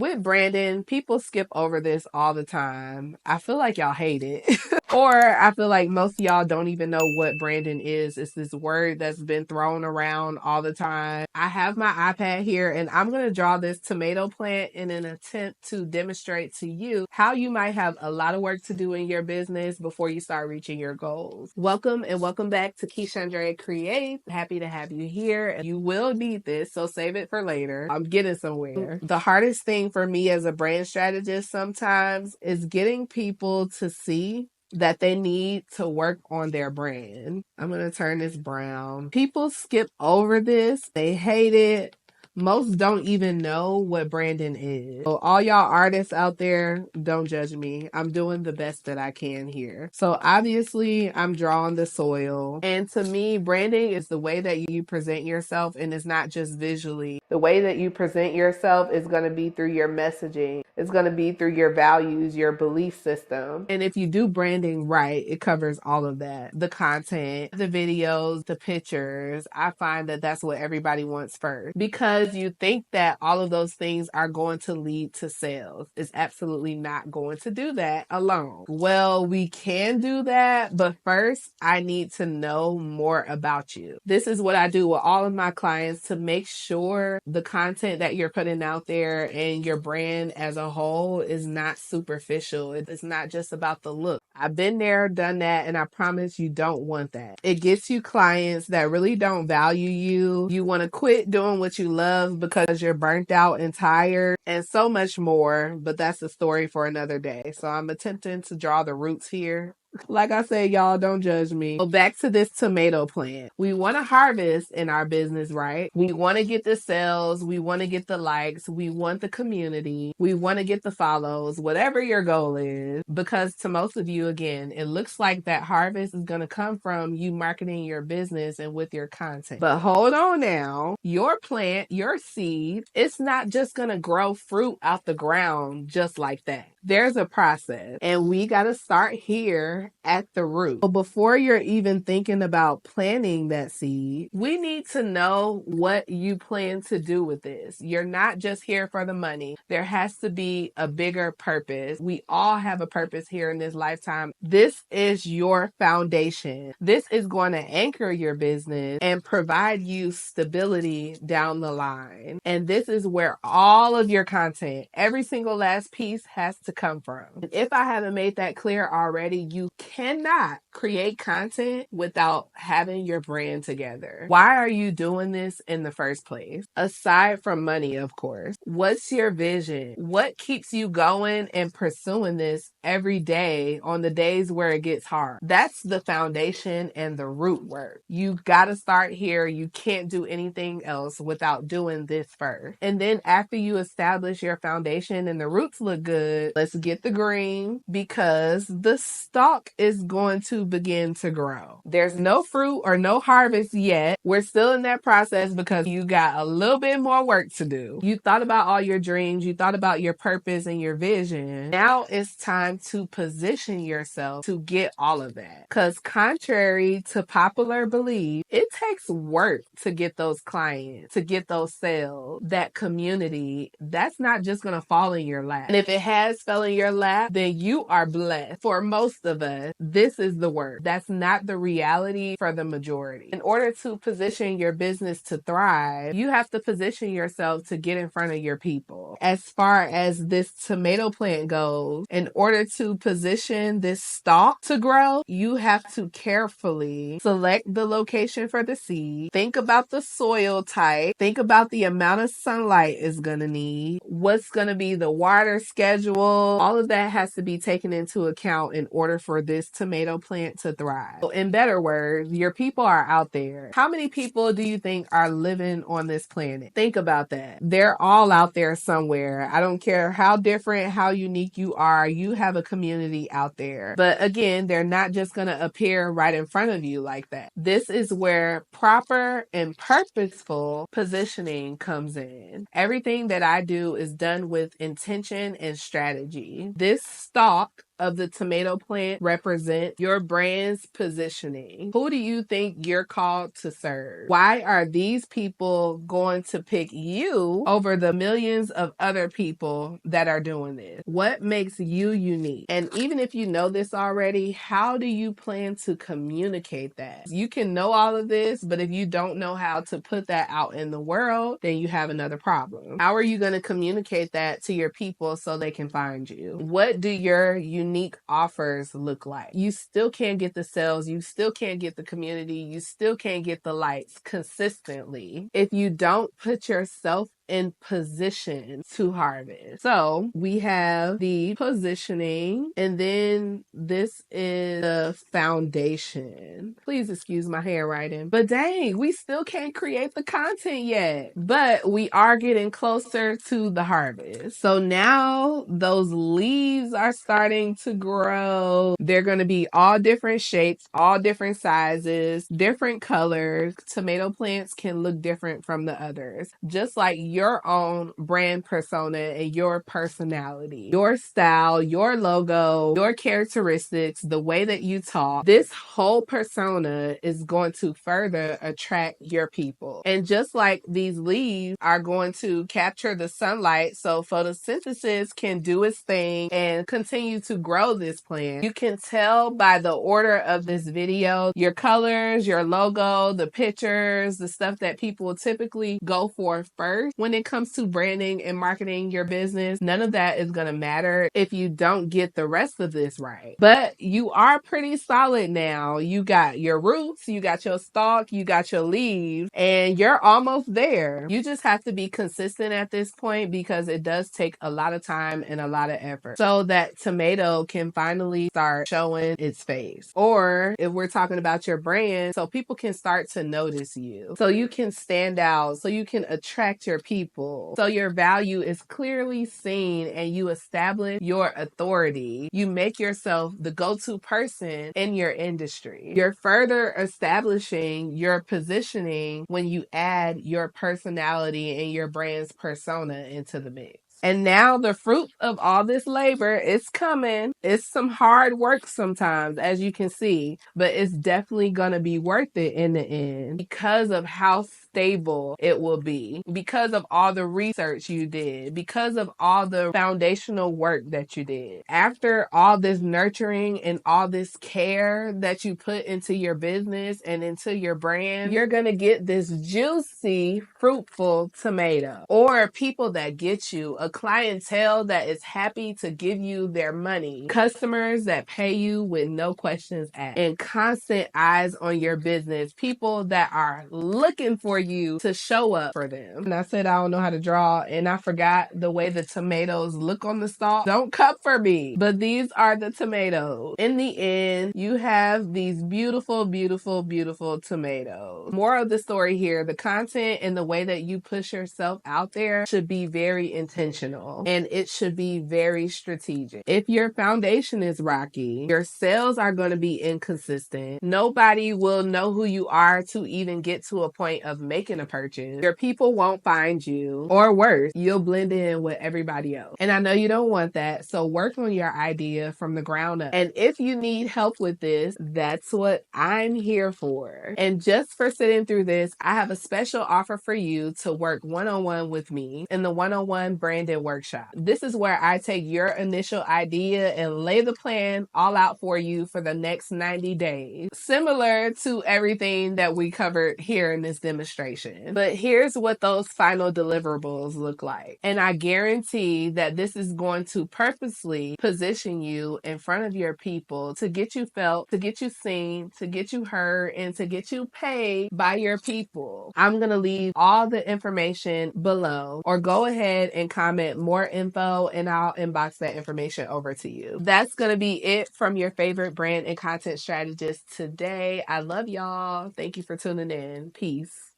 With branding, people skip over this all the time. I feel like y'all hate it. Or I feel like most of y'all don't even know what branding is. It's this word that's been thrown around all the time. I have my iPad here and I'm going to draw this tomato plant in an attempt to demonstrate to you how you might have a lot of work to do in your business before you start reaching your goals. Welcome and welcome back to Keishandre Create. Happy to have you here. You will need this, so save it for later. I'm getting somewhere. The hardest thing for me as a brand strategist sometimes is getting people to see that they need to work on their brand. I'm going to turn this brown. People skip over this. They hate it. Most don't even know what branding is. So all y'all artists out there, don't judge me. I'm doing the best that I can here. So obviously I'm drawing the soil. And to me, branding is the way that you present yourself, and it's not just visually. The way that you present yourself is going to be through your messaging. It's going to be through your values, your belief system. And if you do branding right, it covers all of that. The content, the videos, the pictures. I find that that's what everybody wants first, because you think that all of those things are going to lead to sales. It's absolutely not going to do that alone. Well, we can do that, but first I need to know more about you. This is what I do with all of my clients to make sure the content that you're putting out there and your brand as a whole is not superficial. It's not just about the look. I've been there, done that, and I promise you don't want that. It gets you clients that really don't value you. You want to quit doing what you love because you're burnt out and tired, and so much more, but that's a story for another day. So I'm attempting to draw the roots here. Like I said, y'all, don't judge me. So back to this tomato plant. We want to harvest in our business, right? We want to get the sales. We want to get the likes. We want the community. We want to get the follows, whatever your goal is. Because to most of you, again, it looks like that harvest is going to come from you marketing your business and with your content. But hold on now. Your plant, your seed, it's not just going to grow fruit out the ground just like that. There's a process, and we got to start here at the root. So before you're even thinking about planting that seed, we need to know what you plan to do with this. You're not just here for the money. There has to be a bigger purpose. We all have a purpose here in this lifetime. This is your foundation. This is going to anchor your business and provide you stability down the line. And this is where all of your content, every single last piece, has to come from. If I haven't made that clear already, you cannot create content without having your brand together. Why are you doing this in the first place? Aside from money, of course. What's your vision? What keeps you going and pursuing this every day on the days where it gets hard? That's the foundation and the root work. You gotta start here. You can't do anything else without doing this first. And then after you establish your foundation and the roots look good, let's get the green, because the stalk is going to begin to grow. There's no fruit or no harvest yet. We're still in that process because you got a little bit more work to do. You thought about all your dreams. You thought about your purpose and your vision. Now it's time to position yourself to get all of that. Because contrary to popular belief, it takes work to get those clients, to get those sales, that community. That's not just going to fall in your lap. And if it has fell in your lap, then you are blessed. For most of us, this is the work. That's not the reality for the majority. In order to position your business to thrive, you have to position yourself to get in front of your people. As far as this tomato plant goes, in order to position this stalk to grow, you have to carefully select the location for the seed. Think about the soil type. Think about the amount of sunlight it's going to need. What's going to be the water schedule. All of that has to be taken into account in order for this tomato plant to thrive. So in better words, your people are out there. How many people do you think are living on this planet? Think about that. They're all out there somewhere. I don't care how different, how unique you are. You have a community out there. But again, they're not just going to appear right in front of you like that. This is where proper and purposeful positioning comes in. Everything that I do is done with intention and strategy. This stalk of the tomato plant represent your brand's positioning? Who do you think you're called to serve? Why are these people going to pick you over the millions of other people that are doing this? What makes you unique? And even if you know this already, how do you plan to communicate that? You can know all of this, but if you don't know how to put that out in the world, then you have another problem. How are you going to communicate that to your people so they can find you? What do your unique offers look like? You still can't get the sales, you still can't get the community, you still can't get the likes consistently if you don't put yourself in position to harvest. So we have the positioning, and then this is the foundation. Please excuse my handwriting, but dang, we still can't create the content yet, but we are getting closer to the harvest. So now those leaves are starting to grow. They're going to be all different shapes, all different sizes, different colors. Tomato plants can look different from the others, just like your own brand persona and your personality, your style, your logo, your characteristics, the way that you talk. This whole persona is going to further attract your people. And just like these leaves are going to capture the sunlight so photosynthesis can do its thing and continue to grow this plant, you can tell by the order of this video, your colors, your logo, the pictures, the stuff that people typically go for first when it comes to branding and marketing your business. None of that is going to matter if you don't get the rest of this right. But you are pretty solid now. You got your roots, you got your stalk, you got your leaves, and you're almost there. You just have to be consistent at this point because it does take a lot of time and a lot of effort so that tomato can finally start showing its face. Or if we're talking about your brand, so people can start to notice you, so you can stand out, so you can attract your people, so your value is clearly seen and you establish your authority. You make yourself the go-to person in your industry. You're further establishing your positioning when you add your personality and your brand's persona into the mix. And now the fruit of all this labor is coming. It's some hard work sometimes, as you can see, but it's definitely going to be worth it in the end because of how stable it will be, because of all the research you did, because of all the foundational work that you did. After all this nurturing and all this care that you put into your business and into your brand, you're going to get this juicy, fruitful tomato, or people that get you, a clientele that is happy to give you their money, customers that pay you with no questions asked, and constant eyes on your business, people that are looking for you to show up for them. And I said I don't know how to draw, and I forgot the way the tomatoes look on the stalk. Don't cut for me, but these are the tomatoes. In the end, you have these beautiful, beautiful, beautiful tomatoes. More of the story here, the content and the way that you push yourself out there should be very intentional, and it should be very strategic. If your foundation is rocky, your sales are going to be inconsistent. Nobody will know who you are to even get to a point of making a purchase. Your people won't find you, or worse, you'll blend in with everybody else. And I know you don't want that, so work on your idea from the ground up. And if you need help with this, that's what I'm here for. And just for sitting through this, I have a special offer for you to work one-on-one with me in the one-on-one branding workshop. This is where I take your initial idea and lay the plan all out for you for the next 90 days, similar to everything that we covered here in this demonstration. But here's what those final deliverables look like. And I guarantee that this is going to purposely position you in front of your people to get you felt, to get you seen, to get you heard, and to get you paid by your people. I'm going to leave all the information below, or go ahead and comment more info and I'll inbox that information over to you. That's going to be it from your favorite brand and content strategist today. I love y'all. Thank you for tuning in. Peace.